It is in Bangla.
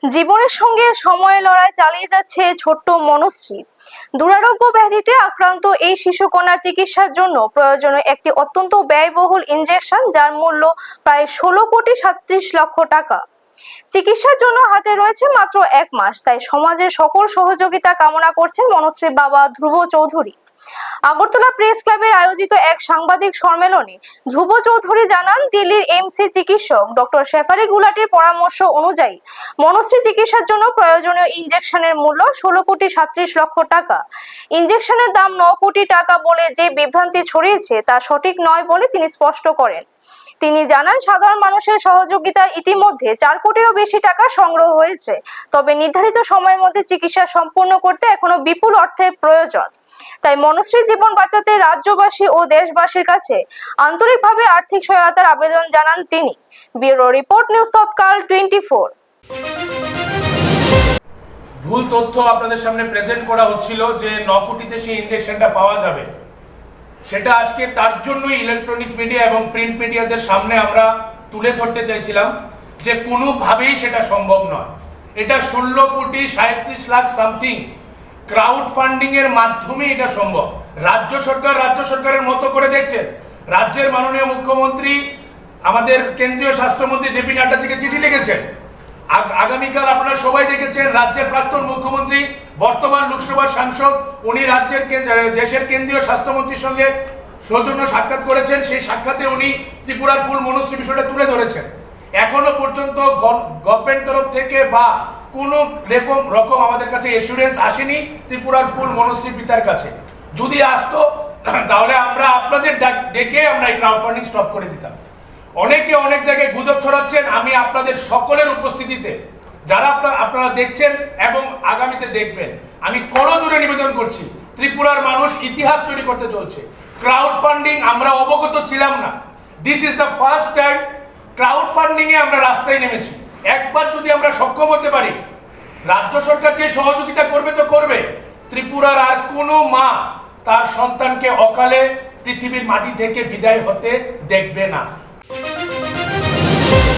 জীবনের সঙ্গে সময়ের লড়াই চালিয়ে যাচ্ছে ছোট্ট মনুশ্রী। দুরারোগ্য ব্যাধিতে আক্রান্ত এই শিশুকন্যার চিকিৎসার জন্য প্রয়োজনীয় একটি অত্যন্ত ব্যয়বহুল ইনজেকশন, যার মূল্য প্রায় 16,37,00,000 টাকা। চিকিৎসার জন্য হাতে রয়েছে মাত্র 1 মাস, তাই সমাজের সকল সহযোগিতা কামনা করছেন মনুশ্রীর বাবা ধ্রুব চৌধুরী। আগরতলা প্রেস ক্লাবের আয়োজিত এক সাংবাদিক সম্মেলনে ধ্রুব চৌধুরী জানান, দিল্লির এমসি চিকিৎসক ডক্টর শেফালি গুলাটির পরামর্শ অনুযায়ী মনুশ্রী চিকিৎসার জন্য প্রয়োজনীয় ইনজেকশনের মূল্য 16,37,00,000 টাকা। ইনজেকশনের দাম 9 কোটি টাকা বলে যে বিভ্রান্তি ছড়িয়েছে তা সঠিক নয় বলে তিনি স্পষ্ট করেন। তিনি জানান, সাধারণ মানুষের সহযোগিতার ইতিমধ্যে 4 কোটিরও বেশি টাকা সংগ্রহ হয়েছে, তবে নির্ধারিত সময়ের মধ্যে চিকিৎসা সম্পূর্ণ করতে এখনো বিপুল অর্থের প্রয়োজন। তাই মনুশ্রীর জীবন বাঁচাতে রাজ্যবাসী ও দেশবাসীর কাছে আন্তরিকভাবে আর্থিক সহায়তার আবেদন জানান তিনি। ব্যুরো রিপোর্ট, নিউজ তৎকাল 24। ভুল তথ্য আপনাদের সামনে প্রেজেন্ট করা হচ্ছিল যে 9 কোটিতে সেই ইনজেকশনটা পাওয়া যাবে। সেটা আজকে তার জন্যই ইলেকট্রনিক্স মিডিয়া এবং প্রিন্ট মিডিয়াদের সামনে আমরা তুলে ধরতে চাইছিলাম যে কোনোভাবেই সেটা সম্ভব নয়। এটা 16,37,00,000 সামথিং ক্রাউড ফান্ডিং এর মাধ্যমে এটা সম্ভব। রাজ্য সরকারের মতো করে দেখছেন। রাজ্যের মাননীয় মুখ্যমন্ত্রী আমাদের কেন্দ্রীয় স্বাস্থ্যমন্ত্রী জেপি নাড্ডাজিকে চিঠি লিখেছেন। আগামীকাল আপনারা সবাই দেখেছেন, রাজ্যের প্রাক্তন মুখ্যমন্ত্রী বর্তমান লোকসভার সাংসদ উনি দেশের কেন্দ্রীয় স্বাস্থ্যমন্ত্রীর সঙ্গে সৌজন্য সাক্ষাৎ করেছেন। সেই সাক্ষাতে উনি ত্রিপুরার ফুল মনুশ্রী বিষয়টা তুলে ধরেছেন। এখনো পর্যন্ত গভর্নমেন্ট তরফ থেকে বা কোনো রকম আমাদের কাছে এসুরেন্স আসেনি ত্রিপুরার ফুল মনুশ্রী পিতার কাছে। যদি আসতো তাহলে আমরা আপনাদের ডেকে আমরা এই ক্রাউড ফান্ডিং স্টপ করে দিতাম। অনেকে অনেক জায়গায় গুজব ছড়াচ্ছেন। আমি আপনাদের সকলের উপস্থিতিতে, যারা আপনারা দেখছেন এবং আগামীতে দেখবেন, আমি করজোড়ে নিবেদন করছি, ত্রিপুরার মানুষ ইতিহাস তৈরি করতে চলছে। ক্রাউড ফান্ডিং আমরা অবগত ছিলাম না। This is the first time crowdfunding এ আমরা রাস্তায় নেমেছি। একবার যদি আমরা সক্ষম হতে পারি, রাজ্য সরকার যে সহযোগিতা করবে তো করবে, ত্রিপুরার আর কোনো মা তার সন্তানকে অকালে পৃথিবীর মাটি থেকে বিদায় হতে দেখবে না।